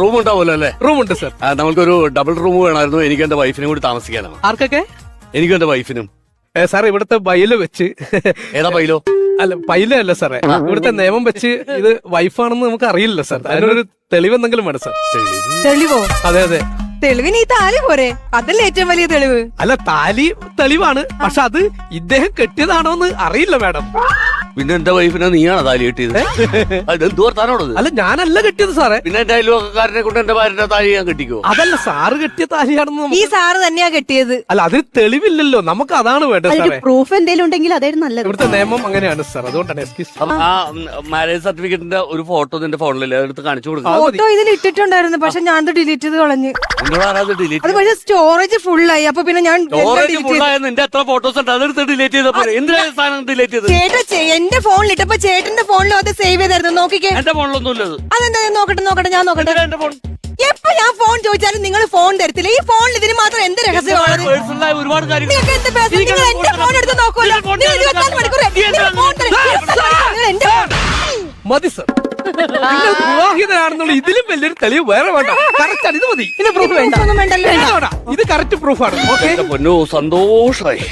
Room ഉണ്ടാവുമല്ലോ അല്ലേ? റൂമുണ്ട് സർ. നമുക്കൊരു ഡബിൾ റൂം വേണമായിരുന്നു. എനിക്ക് എന്റെ വൈഫിനും കൂടി താമസിക്കാനാണ്. ആർക്കൊക്കെ? എനിക്കും എന്റെ വൈഫിനും. സാർ ഇവിടുത്തെ ബൈല് വെച്ച്. ഏതാ ബൈലോ? അല്ല ബൈലല്ല സാറേ, ഇവിടുത്തെ നിയമം വെച്ച് ഇത് വൈഫാണെന്ന് നമുക്ക് അറിയില്ല സാർ. അതിനൊരു തെളിവെന്തെങ്കിലും വേണം സാർ. തെളിവോ? അതെ അതെ. തെളിവിന് ഈ താലി പോരെ, അതല്ലേ ഏറ്റവും വലിയ തെളിവ്. അല്ല താലി തെളിവാണ്, പക്ഷെ അത് ഇദ്ദേഹം കെട്ടിയതാണോ എന്ന് അറിയില്ല മാഡം. പിന്നെ എന്റെ വൈഫിനെ നീയാണ് താലി കെട്ടിയത്? അതെന്ത് വർത്താനോടത്? അല്ല ഞാനല്ല കെട്ടിയത് സാറേ. പിന്നെ എന്റെ അയൽവക്കാരനെ കൊണ്ട് എന്റെ ഭാര്യന്റെ താലി ഞാൻ കെട്ടിക്കുവോ? അതല്ല സാറ് കെട്ടിയ താലിയാണെന്ന് ഈ സാറ് തന്നെയാ കെട്ടിയത്. അല്ല അതിന് തെളിവില്ലല്ലോ, നമുക്ക് അതാണ് വേണ്ടത് സാറേ. പ്രൂഫ് എന്തെങ്കിലും ഉണ്ടെങ്കിൽ അതായിരുന്നു നല്ലത്. ഇവിടുത്തെ നിയമം അങ്ങനെയാണ് സാർ, അതുകൊണ്ടാണ്. എക്സ്ക്യൂസ്. ആ മാരേജ് സർട്ടിഫിക്കറ്റിന്റെ ഒരു ഫോട്ടോ നിന്റെ ഫോണിലല്ലേ, അതെടുത്ത് കാണിച്ചു കൊടുക്കാം. ഫോട്ടോ ഇതിൽ ഇട്ടിട്ടുണ്ടായിരുന്നു, പക്ഷെ ഞാൻ ഡിലീറ്റ് ചെയ്ത് കളഞ്ഞു. നിങ്ങളാണത് ഡിലീറ്റ്? അത് പക്ഷെ സ്റ്റോറേജ് ഫുള്ളായി. അപ്പൊ പിന്നെ ഞാൻ നിന്റെ എത്ര ഫോട്ടോസ് ഉണ്ട് അതെടുത്ത് ഡിലീറ്റ് ചെയ്തപ്പോ എന്തിനാ സാധനം ഡിലീറ്റ് ചെയ്തത്? ചേട്ടാ എന്റെ ഫോണിൽ ഇട്ടപ്പോ ചേട്ടന്റെ ഫോണിലും അത് സേവ് ചെയ്തായിരുന്നു. നോക്കിക്കേ. എന്റെ ഫോണിലൊന്നും ഇല്ലത്. അതെന്താ? നോക്കട്ടെ ഞാൻ നോക്കട്ടെ. എന്റെ ഫോൺ എപ്പോ ഞാൻ ഫോൺ ചോദിച്ചാലും നിങ്ങൾ ഫോൺ തരത്തില്ല. ഈ ഫോണിൽ ഇതിന് മാത്രം എന്ത് രഹസ്യമാണ്? പേഴ്സണലായ ഒരുപാട് കാര്യങ്ങൾ. നിങ്ങൾക്ക് എന്ത് പേഴ്സണൽ? നിങ്ങൾ എന്റെ ഫോൺ എടുത്ത് നോക്കുമല്ലോ. നിങ്ങൾ 24 മണിക്കൂർ മതി സർ, നിങ്ങൾ വിവാഹിതരാണെന്നുള്ള ഇതിലും വലിയൊരു തെളിവ് വേറെ വേണ്ട. കറക്റ്റ് ഇത് മതി. പ്രൂഫ് വേണ്ട. ഇത് കറക്റ്റ് പ്രൂഫാണ്. ഓക്കെ പൊന്നോ, സന്തോഷമായി.